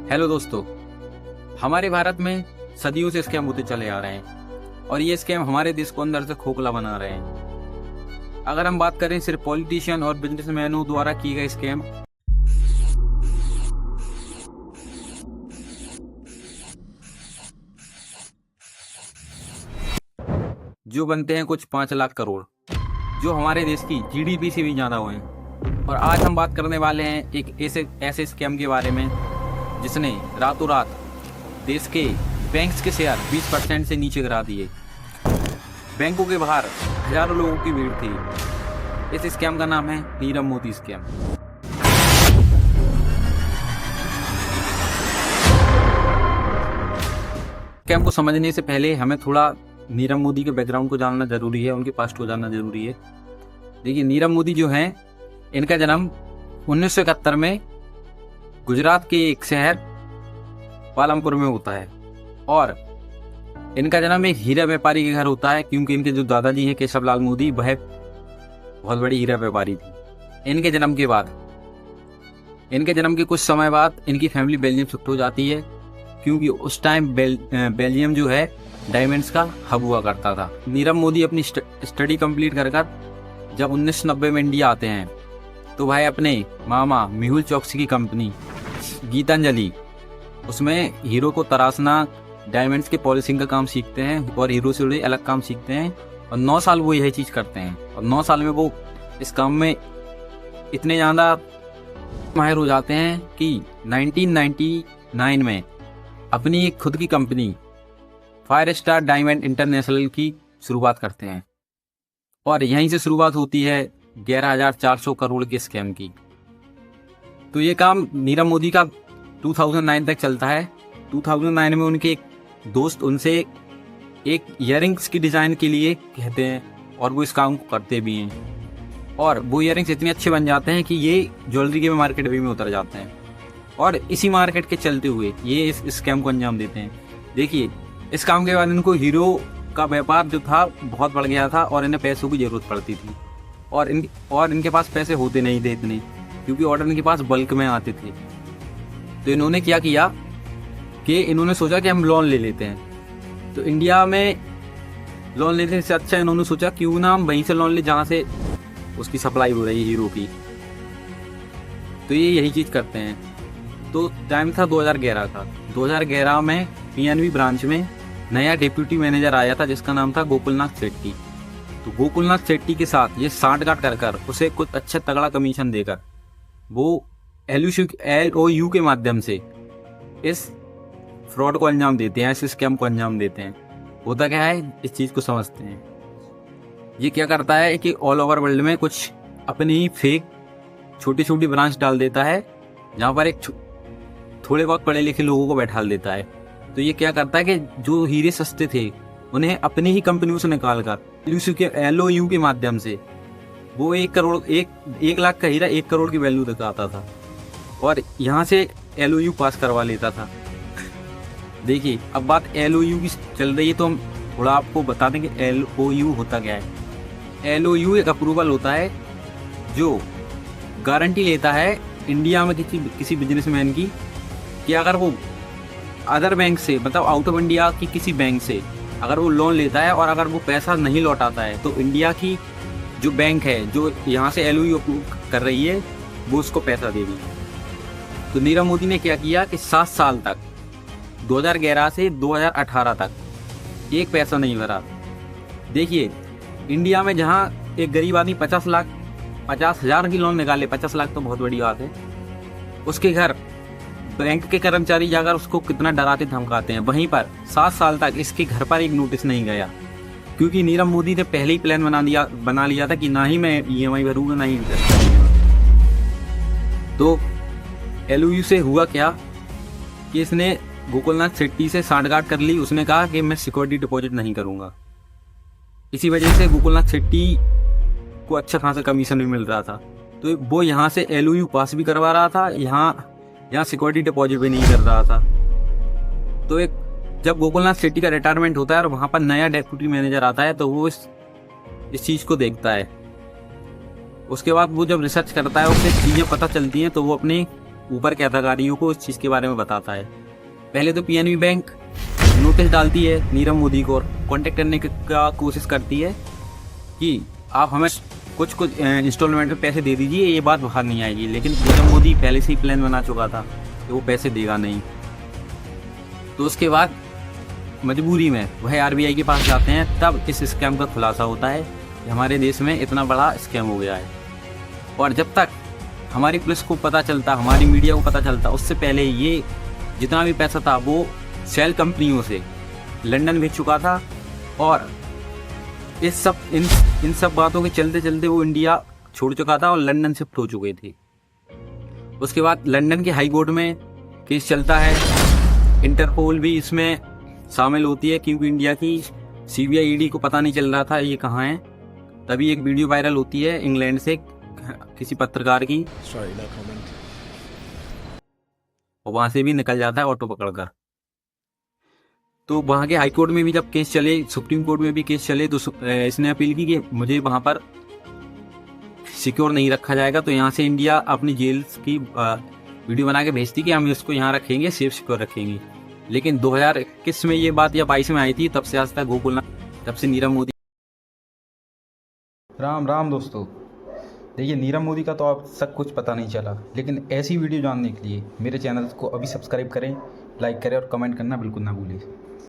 Hello दोस्तों, हमारे भारत में सदियों से स्कैम होते चले आ रहे हैं और ये स्कैम हमारे देश को अंदर से खोखला बना रहे हैं। अगर हम बात करें सिर्फ पॉलिटिशियन और बिजनेसमैनों द्वारा किए गए स्कैम, जो बनते हैं कुछ 5 लाख करोड़, जो हमारे देश की जीडीपी से भी ज़्यादा हुए हैं। और आज हम बात करने वाले हैं एक ऐसे स्कैम के बारे में जिसने रातों रात देश के बैंक्स के शेयर 20% से नीचे गिरा दिए। बैंकों के बाहर हजारों लोगों की भीड़ थी। इस स्कैम का नाम है नीरव मोदी स्कैम। स्कैम को समझने से पहले हमें थोड़ा नीरव मोदी के बैकग्राउंड को जानना जरूरी है, उनके पास्ट को जानना जरूरी है। देखिए, नीरव मोदी जो हैं, इनका जन्म 1971 में गुजरात के एक शहर पालमपुर में होता है और इनका जन्म एक हीरा व्यापारी के घर होता है, क्योंकि इनके जो दादाजी हैं केशव लाल मोदी, वह बहुत बड़ी हीरा व्यापारी थी। इनके जन्म के कुछ समय बाद इनकी फैमिली बेल्जियम शिफ्ट हो जाती है, क्योंकि उस टाइम बेल्जियम जो है डायमंड्स का हब हुआ करता था। नीरव मोदी अपनी स्टडी कंप्लीट कर जब 1990 में इंडिया आते हैं तो भाई अपने मामा मेहुल चौकसी की कंपनी गीतांजलि, उसमें हीरो को तराशना, डायमंड्स के पॉलिशिंग का काम सीखते हैं और हीरो से जुड़े अलग काम सीखते हैं। और 9 साल वो यही चीज़ करते हैं और 9 साल में वो इस काम में इतने ज़्यादा माहिर हो जाते हैं कि 1999 में अपनी एक खुद की company fire star diamond international की शुरुआत करते हैं। और यहीं से शुरुआत होती है 11,400 करोड़ के स्कैम की। तो ये काम नीरव मोदी का 2009 तक चलता है। 2009 में उनके एक दोस्त उनसे एक ईयरिंग्स की डिज़ाइन के लिए कहते हैं और वो इस काम को करते भी हैं। और वो ईयरिंग्स इतने अच्छे बन जाते हैं कि ये ज्वेलरी के मार्केट में उतर जाते हैं और इसी मार्केट के चलते हुए ये इस स्कैम को अंजाम देते हैं। देखिए, इस काम के बाद इनको हीरो का व्यापार जो था बहुत बढ़ गया था और इन्हें पैसों की ज़रूरत पड़ती थी और इनके पास पैसे होते नहीं थे इतने, क्योंकि ऑर्डर इनके पास बल्क में आते थे। तो इन्होंने क्या किया कि इन्होंने सोचा कि हम लोन ले लेते हैं। तो इंडिया में लोन लेने से अच्छा इन्होंने सोचा क्यों ना हम वहीं से लोन ले जहाँ से उसकी सप्लाई हो रही है हीरो की। तो ये यही चीज़ करते हैं। तो टाइम था 2011 का। 2011 में पीएनबी ब्रांच में नया डिप्यूटी मैनेजर आया था जिसका नाम था गोकुलनाथ शेट्टी। तो गोकुलनाथ शेट्टी के साथ ये सांठगांठ कर उसे कुछ अच्छा तगड़ा कमीशन देकर वो LOU के माध्यम से इस फ्रॉड को अंजाम देते हैं, इस स्कैम को अंजाम देते हैं। होता क्या है, इस चीज़ को समझते हैं। ये क्या करता है कि ऑल ओवर वर्ल्ड में कुछ अपनी ही फेक छोटी छोटी ब्रांच डाल देता है, जहाँ पर एक थोड़े बहुत पढ़े लिखे लोगों को बैठा देता है। तो ये क्या करता है कि जो हीरे सस्ते थे उन्हें अपनी ही कंपनियों से निकाल कर LOU के माध्यम से वो 1 लाख का हीरा 1 करोड़ की वैल्यू दिखाता था और यहाँ से LOU पास करवा लेता था। देखिए, अब बात LOU की चल रही है तो हम थोड़ा आपको बता दें कि LOU होता क्या है। LOU एक अप्रूवल होता है जो गारंटी लेता है इंडिया में किसी बिजनेसमैन की कि अगर वो अदर बैंक से, मतलब आउट ऑफ इंडिया की किसी बैंक से अगर वो लोन लेता है और अगर वो पैसा नहीं लौटाता है तो इंडिया की जो बैंक है जो यहाँ से LOU अप्रूव कर रही है वो उसको पैसा देगी। तो नीरव मोदी ने क्या किया कि 7 साल तक 2011 से 2018 तक एक पैसा नहीं भरा। देखिए, इंडिया में जहाँ एक गरीब आदमी 50,000 की लोन निकाले, 50 लाख तो बहुत बड़ी बात है, उसके घर बैंक के कर्मचारी जाकर उसको कितना डराते धमकाते हैं। वहीं पर 7 साल तक इसके घर पर एक नोटिस नहीं गया, क्योंकि नीरव मोदी ने पहले ही प्लान बना लिया था कि ना ही मैं EMI भरूंगा ना ही इंटरेस्ट भरूंगा। तो LOU से हुआ क्या कि इसने गोकुलनाथ शेट्टी से सांठगांठ कर ली। उसने कहा कि मैं सिक्योरिटी डिपॉजिट नहीं करूंगा। इसी वजह से गोकुलनाथ शेट्टी को अच्छा खासा कमीशन भी मिल रहा था। तो वो यहाँ से LOU पास भी करवा रहा था, यहाँ सिक्योरिटी डिपॉजिट भी नहीं कर रहा था। तो जब गोकुलनाथ शेट्टी का रिटायरमेंट होता है और वहाँ पर नया डेप्यूटी मैनेजर आता है तो वो इस चीज़ को देखता है। उसके बाद वो जब रिसर्च करता है, उसे चीज़ें पता चलती हैं, तो वो अपने ऊपर के अधिकारियों को इस चीज़ के बारे में बताता है। पहले तो पीएनबी बैंक नोटिस डालती है नीरव मोदी को और कांटेक्ट करने का कोशिश करती है कि आप हमें कुछ इंस्टॉलमेंट में पैसे दे दीजिए, ये बात बाहर नहीं आएगी। लेकिन नीरव मोदी पहले से ही प्लान बना चुका था कि वो पैसे देगा नहीं। तो उसके बाद मजबूरी में वह आरबीआई के पास जाते हैं, तब इस स्कैम का खुलासा होता है कि हमारे देश में इतना बड़ा स्कैम हो गया है। और जब तक हमारी पुलिस को पता चलता, हमारी मीडिया को पता चलता, उससे पहले ये जितना भी पैसा था वो शेल कंपनियों से लंदन भेज चुका था। और इन सब बातों के चलते चलते वो इंडिया छोड़ चुका था और लंदन शिफ्ट हो चुके थे। उसके बाद लंदन के हाई कोर्ट में केस चलता है। इंटरपोल भी इसमें शामिल होती है क्योंकि इंडिया की सीबीआई ईडी को पता नहीं चल रहा था ये कहाँ है। तभी एक वीडियो वायरल होती है इंग्लैंड से किसी पत्रकार की, और वहाँ से भी निकल जाता है ऑटो पकड़कर। तो वहाँ के हाई कोर्ट में भी जब केस चले, सुप्रीम कोर्ट में भी केस चले, तो इसने अपील की कि मुझे वहाँ पर सिक्योर नहीं रखा जाएगा। तो यहाँ से इंडिया अपनी जेल्स की वीडियो बना के भेजती कि हम इसको यहाँ रखेंगे, सेफ सिक्योर रखेंगे। लेकिन 2021 में ये बात या 22 में आई थी, तब से आज तक गोकुलनाथ, तब से नीरव मोदी। राम राम दोस्तों, देखिए नीरव मोदी का तो अब तक कुछ पता नहीं चला, लेकिन ऐसी वीडियो जानने के लिए मेरे चैनल को अभी सब्सक्राइब करें, लाइक करें और कमेंट करना बिल्कुल ना भूलें।